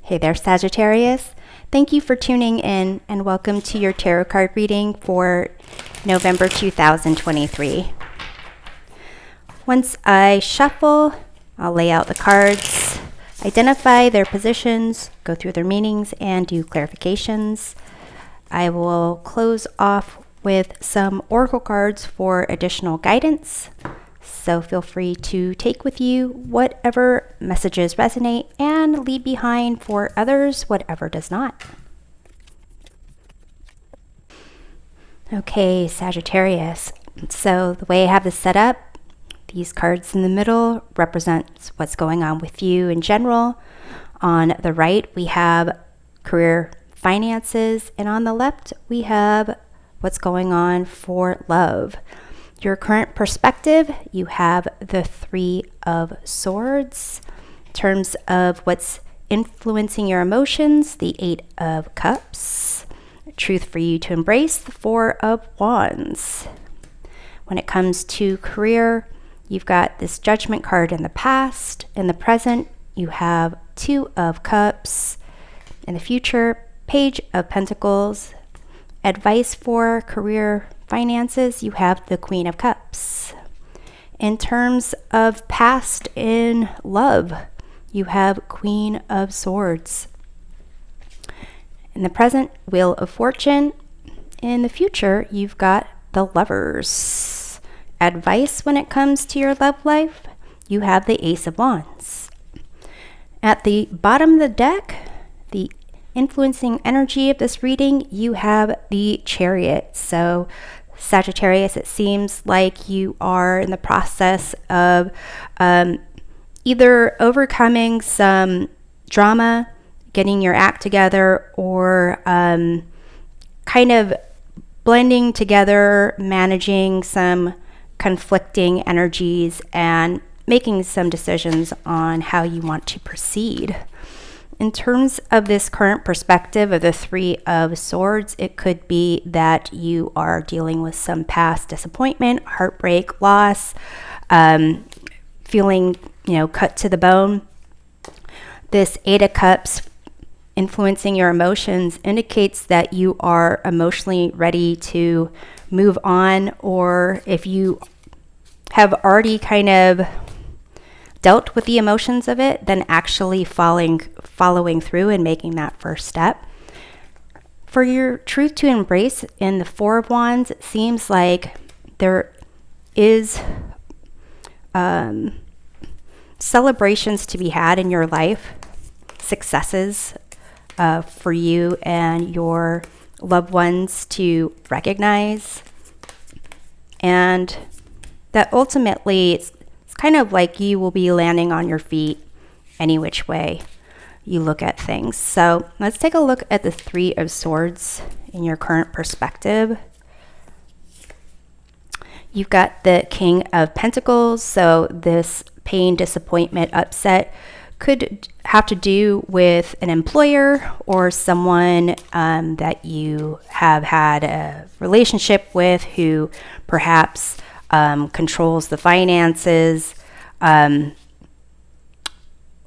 Hey there, Sagittarius. Thank you for tuning in and welcome to your tarot card reading for November 2023. Once I shuffle, I'll lay out the cards, identify their positions, go through their meanings, and do clarifications. I will close off with some oracle cards for additional guidance. So feel free to take with you whatever messages resonate and leave behind for others whatever does not. Okay, Sagittarius. So the way I have this set up, these cards in the middle represents what's going on with you in general. On the right, we have career, finances, and on the left, we have what's going on for love. Your current perspective, you have the Three of Swords. In terms of what's influencing your emotions, the Eight of Cups. Truth for you to embrace, the Four of Wands. When it comes to career, you've got this Judgment card in the past. In the present, you have Two of Cups. In the future, Page of Pentacles. Advice for career, finances, you have the Queen of Cups. In terms of past in love, you have Queen of Swords. In the present, Wheel of Fortune. In the future, you've got the Lovers. Advice when it comes to your love life, you have the Ace of Wands. At the bottom of the deck, the influencing energy of this reading, you have the Chariot. So Sagittarius, it seems like you are in the process of either overcoming some drama, getting your act together, or kind of blending together, managing some conflicting energies and making some decisions on how you want to proceed. In terms of this current perspective of the Three of Swords, it could be that you are dealing with some past disappointment, heartbreak, loss, feeling, cut to the bone. This Eight of Cups influencing your emotions indicates that you are emotionally ready to move on, or if you have already kind of dealt with the emotions of it, then actually following through and making that first step. For your truth to embrace in the Four of Wands, it seems like there is celebrations to be had in your life, successes for you and your loved ones to recognize, and that ultimately it's kind of like you will be landing on your feet any which way you look at things. So let's take a look at the Three of Swords in your current perspective. You've got the King of Pentacles. So this pain, disappointment, upset could have to do with an employer or someone that you have had a relationship with who perhaps controls the finances,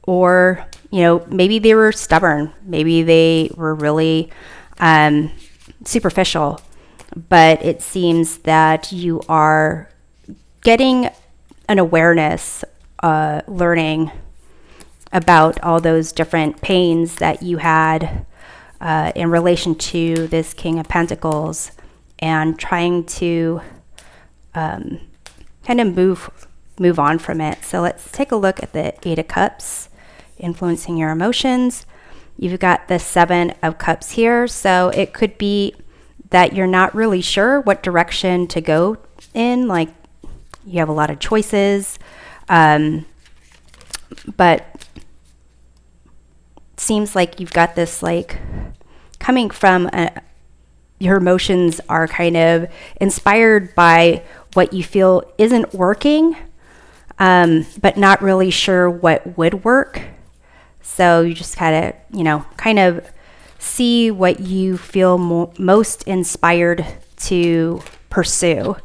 or maybe they were stubborn, maybe they were really superficial, but it seems that you are getting an awareness, learning about all those different pains that you had in relation to this King of Pentacles, and trying to kind of move on from it. So let's take a look at the Eight of Cups influencing your emotions. You've got the Seven of Cups here. So it could be that you're not really sure what direction to go in. Like you have a lot of choices, but it seems like you've got this like coming from your emotions are kind of inspired by what you feel isn't working, but not really sure what would work. So you just kind of see what you feel most inspired to pursue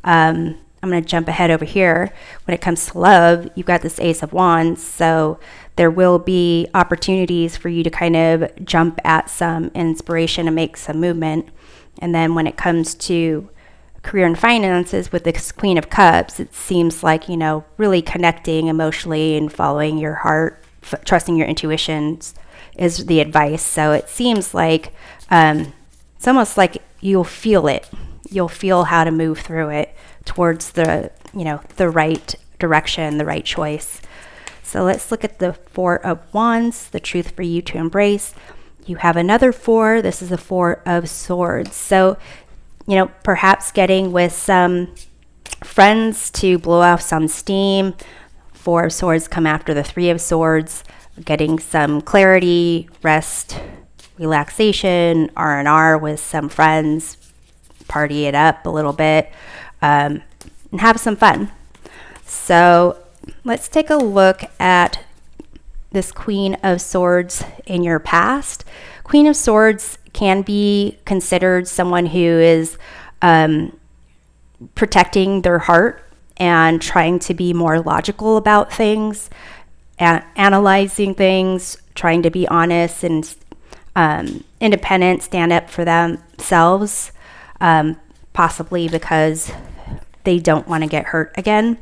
on I'm going to jump ahead over here. When it comes to love, you've got this Ace of Wands. So there will be opportunities for you to kind of jump at some inspiration and make some movement. And then when it comes to career and finances with the Queen of Cups, it seems like, really connecting emotionally and following your heart, trusting your intuitions is the advice. So it seems like it's almost like you'll feel it. You'll feel how to move through it towards the right direction, the right choice. So let's look at the Four of Wands, the truth for you to embrace. You have another four. This is the Four of Swords. So, perhaps getting with some friends to blow off some steam. Four of Swords come after the Three of Swords. Getting some clarity, rest, relaxation, R&R with some friends. Party it up a little bit, and have some fun. So let's take a look at this Queen of Swords in your past. Queen of Swords can be considered someone who is protecting their heart and trying to be more logical about things, analyzing things, trying to be honest and independent, stand up for themselves. Possibly because they don't want to get hurt again.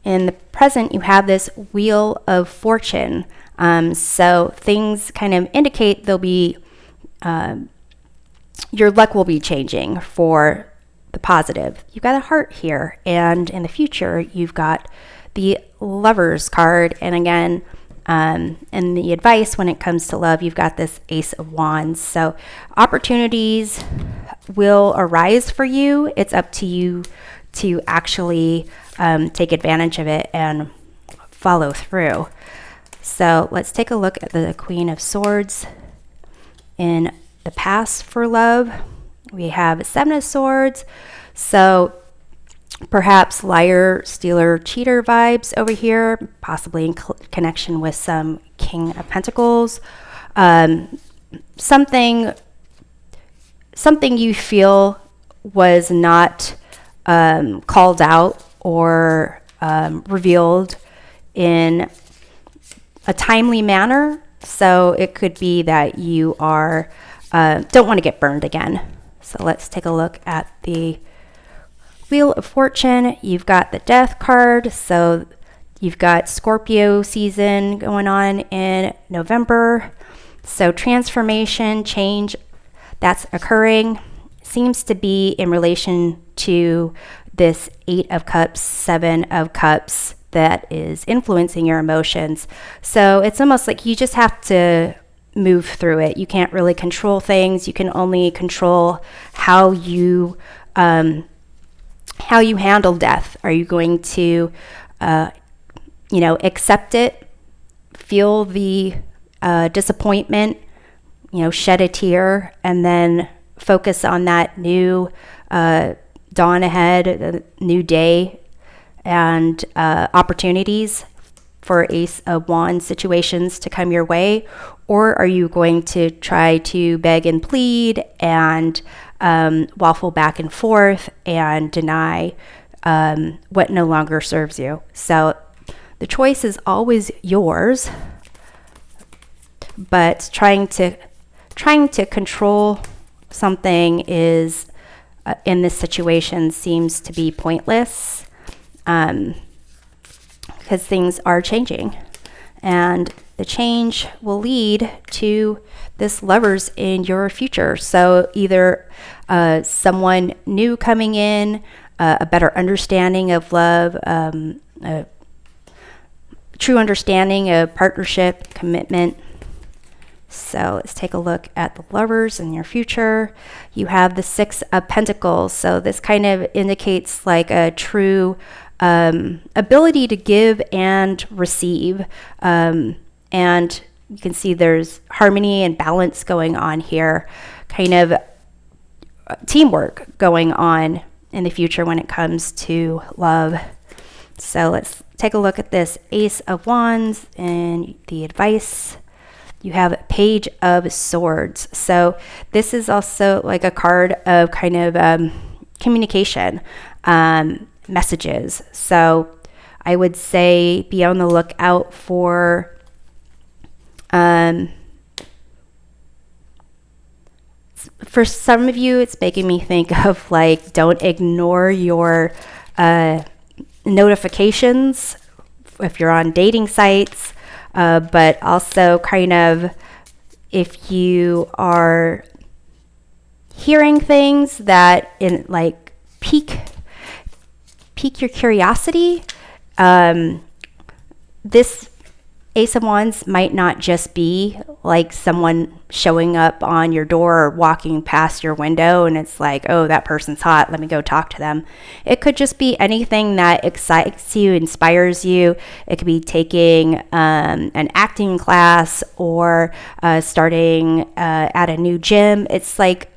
In the present, you have this Wheel of Fortune. So things kind of indicate there'll be, your luck will be changing for the positive. You've got a heart here, and in the future, you've got the Lovers card. And again, and the advice when it comes to love, you've got this Ace of Wands. So opportunities will arise for you. It's up to you to actually take advantage of it and follow through. So let's take a look at the Queen of Swords in the past for love. We have Seven of Swords. So perhaps liar, stealer, cheater vibes over here, possibly in connection with some King of Pentacles. Something you feel was not called out or revealed in a timely manner. So it could be that you are don't want to get burned again. So let's take a look at the Wheel of Fortune. You've got the Death card. So you've got Scorpio season going on in November. So transformation, change that's occurring seems to be in relation to this Eight of Cups, Seven of Cups that is influencing your emotions. So it's almost like you just have to move through it. You can't really control things. You can only control how you handle death. Are you going to, accept it, feel the disappointment, shed a tear, and then focus on that new dawn ahead, a new day, and opportunities for Ace of Wands situations to come your way? Or are you going to try to beg and plead and waffle back and forth and deny what no longer serves you? So the choice is always yours, but trying to control something is in this situation seems to be pointless, because things are changing, and the change will lead to this Lovers in your future. So either someone new coming in, a better understanding of love, a true understanding of partnership, commitment. So let's take a look at the Lovers in your future. You have the Six of Pentacles. So this kind of indicates like a true ability to give and receive. And you can see there's harmony and balance going on here, kind of teamwork going on in the future when it comes to love. So let's take a look at this Ace of Wands and the advice. You have Page of Swords. So this is also like a card of kind of communication. messages. So I would say be on the lookout for some of you, it's making me think of like, don't ignore your notifications if you're on dating sites, but also kind of if you are hearing things that in like pique your curiosity. This Ace of Wands might not just be like someone showing up on your door or walking past your window and it's like, oh, that person's hot, let me go talk to them. It could just be anything that excites you, inspires you. It could be taking an acting class or starting at a new gym. It's like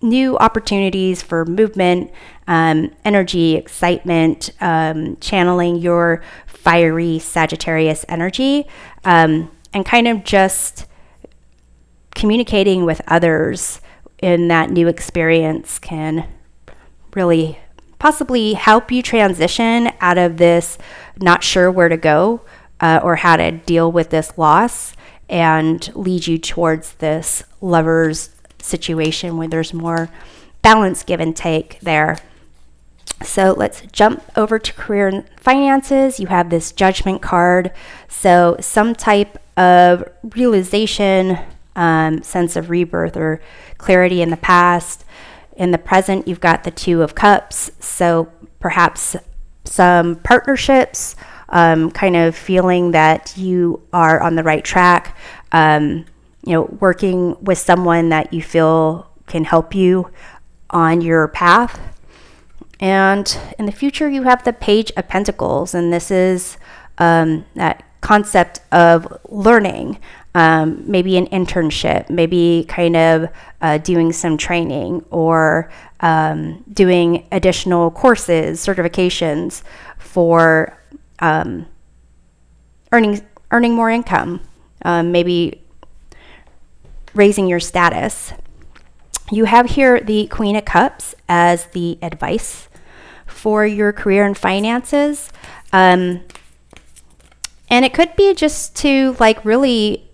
new opportunities for movement, energy, excitement, channeling your fiery Sagittarius energy, and kind of just communicating with others in that new experience can really possibly help you transition out of this not sure where to go or how to deal with this loss and lead you towards this lover's situation where there's more balance, give and take there. So let's jump over to career and finances. You have this Judgment card. So some type of realization, sense of rebirth or clarity in the past. In the present, you've got the Two of Cups. So perhaps some partnerships, kind of feeling that you are on the right track, working with someone that you feel can help you on your path. And in the future, you have the Page of Pentacles, and this is that concept of learning, maybe an internship, maybe kind of doing some training or doing additional courses, certifications for earning more income, maybe raising your status. You have here the Queen of Cups as the advice for your career and finances. And it could be just to like really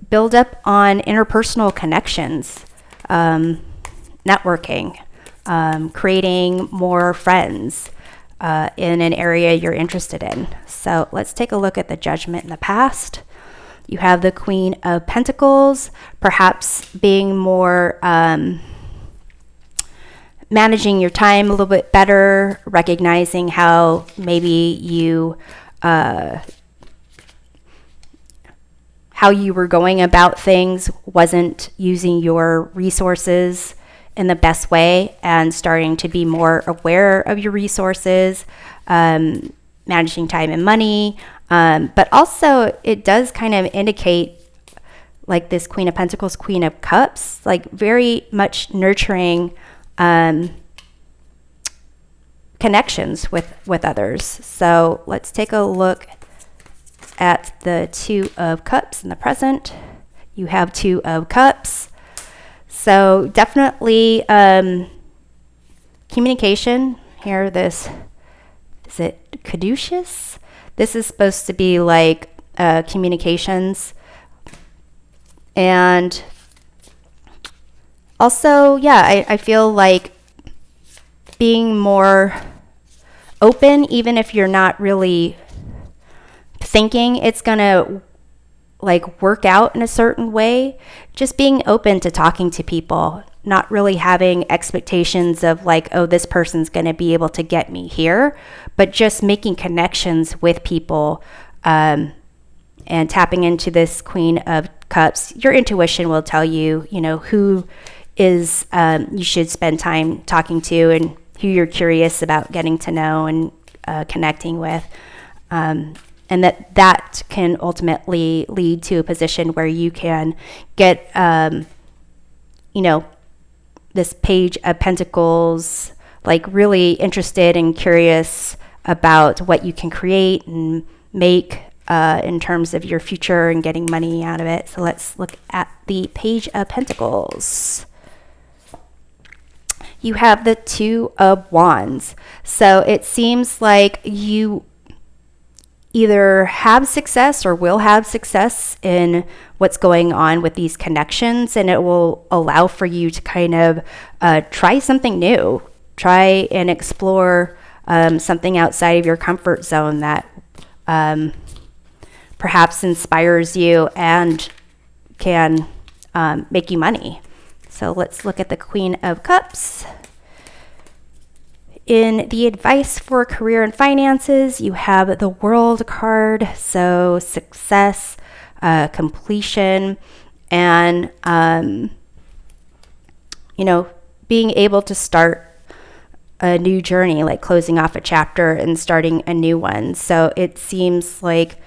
build up on interpersonal connections, networking, creating more friends in an area you're interested in. So let's take a look at the Judgment in the past. You have the Queen of Pentacles, perhaps being more managing your time a little bit better, recognizing how maybe you how you were going about things wasn't using your resources in the best way, and starting to be more aware of your resources, managing time and money. But also it does kind of indicate like this Queen of Pentacles, Queen of Cups, like very much nurturing connections with others. So let's take a look at the Two of Cups in the present. You have Two of Cups. So definitely communication here. This, is it caduceus? This is supposed to be like communications. And also, yeah, I feel like being more open, even if you're not really thinking it's gonna like work out in a certain way, just being open to talking to people, not really having expectations of like, oh, this person's gonna be able to get me here, but just making connections with people, and tapping into this Queen of Cups. Your intuition will tell you, who is you should spend time talking to and who you're curious about getting to know and connecting with. And that can ultimately lead to a position where you can get, this Page of Pentacles, like really interested and curious about what you can create and make in terms of your future and getting money out of it. So let's look at the Page of Pentacles. You have the Two of Wands. So it seems like you either have success or will have success in what's going on with these connections, and it will allow for you to kind of try something new, try and explore something outside of your comfort zone that perhaps inspires you and can make you money. So let's look at the Queen of Cups. In the advice for career and finances, you have the World card, so success, completion, and being able to start a new journey, like closing off a chapter and starting a new one. So it seems like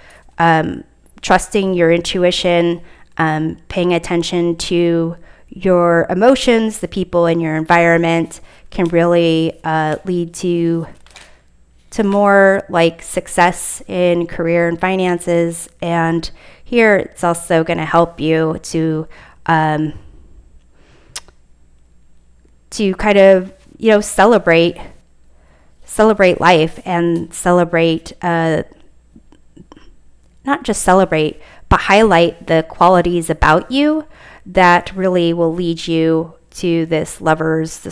trusting your intuition, paying attention to your emotions, the people in your environment, can really lead to more like success in career and finances. And here it's also going to help you to kind of celebrate life and celebrate not just celebrate, but highlight the qualities about you that really will lead you to this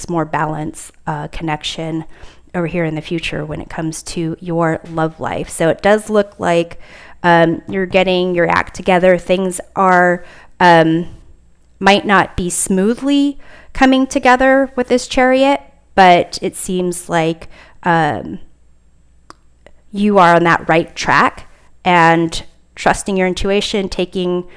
more balanced connection over here in the future when it comes to your love life. So it does look like you're getting your act together. Things are might not be smoothly coming together with this Chariot, but it seems like you are on that right track, and trusting your intuition, taking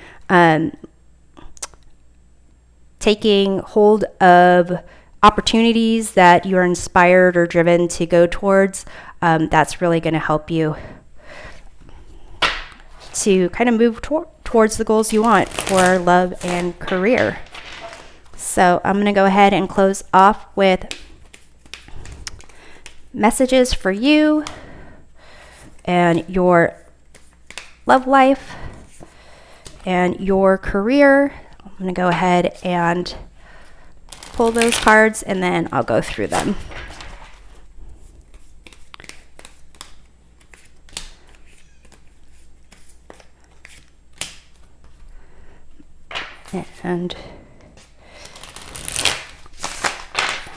hold of opportunities that you're inspired or driven to go towards, that's really going to help you to kind of move towards the goals you want for love and career. So I'm going to go ahead and close off with messages for you and your love life and your career. I'm going to go ahead and pull those cards, and then I'll go through them. And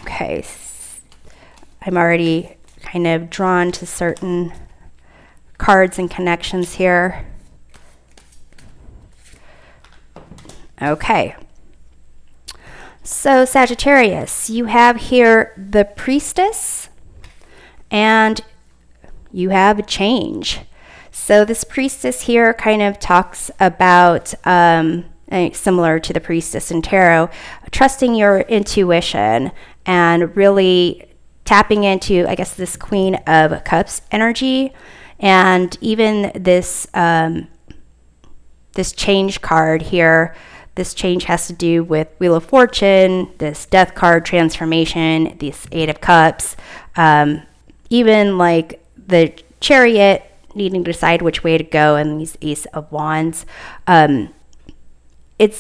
okay, I'm already kind of drawn to certain cards and connections here. Okay. So Sagittarius, you have here the Priestess, and you have a change. So this Priestess here kind of talks about, similar to the Priestess in Tarot, trusting your intuition and really tapping into, I guess, this Queen of Cups energy. And even this this change card here, this change has to do with Wheel of Fortune, this Death card, transformation, this Eight of Cups, even like the Chariot, needing to decide which way to go, and these Ace of Wands. It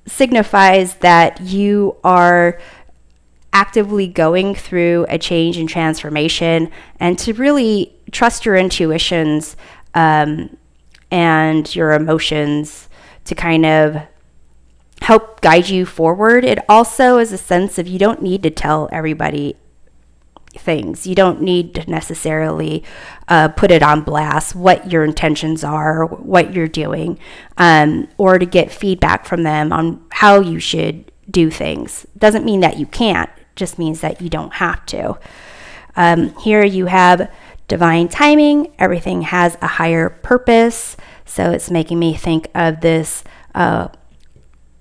signifies that you are actively going through a change and transformation, and to really trust your intuitions and your emotions to kind of help guide you forward. It also is a sense of you don't need to tell everybody things. You don't need to necessarily put it on blast what your intentions are, what you're doing, or to get feedback from them on how you should do things. Doesn't mean that you can't, just means that you don't have to. Here you have divine timing. Everything has a higher purpose. So it's making me think of this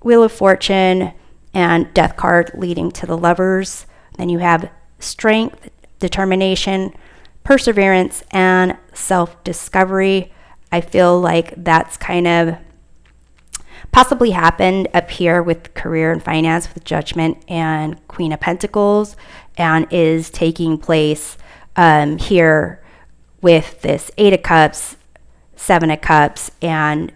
Wheel of Fortune and Death card leading to the Lovers. Then you have strength, determination, perseverance, and self-discovery. I feel like that's kind of possibly happened up here with career and finance with Judgment and Queen of Pentacles, and is taking place here with this Eight of Cups, Seven of Cups, and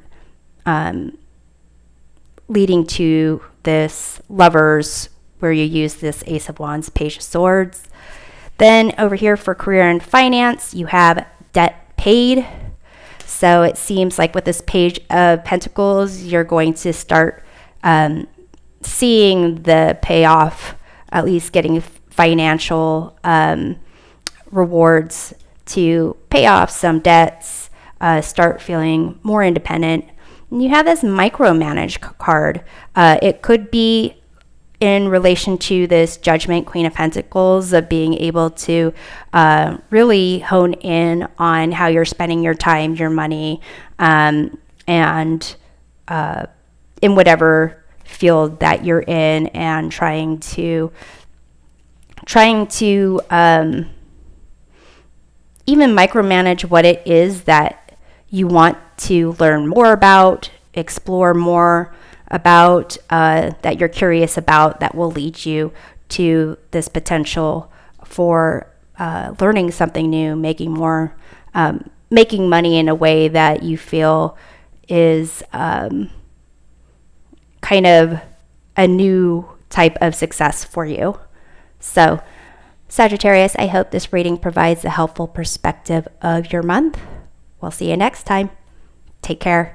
leading to this Lovers, where you use this Ace of Wands, Page of Swords. Then over here for career and finance, you have debt paid. So it seems like with this Page of Pentacles, you're going to start seeing the payoff, at least getting financial rewards to pay off some debts, start feeling more independent. And you have this micromanage card. It could be in relation to this Judgment, Queen of Pentacles, of being able to really hone in on how you're spending your time, your money, and in whatever field that you're in, and trying to even micromanage what it is that you want to learn more about, explore more about, that you're curious about, that will lead you to this potential for learning something new, making money in a way that you feel is kind of a new type of success for you. So, Sagittarius, I hope this reading provides a helpful perspective of your month. We'll see you next time. Take care.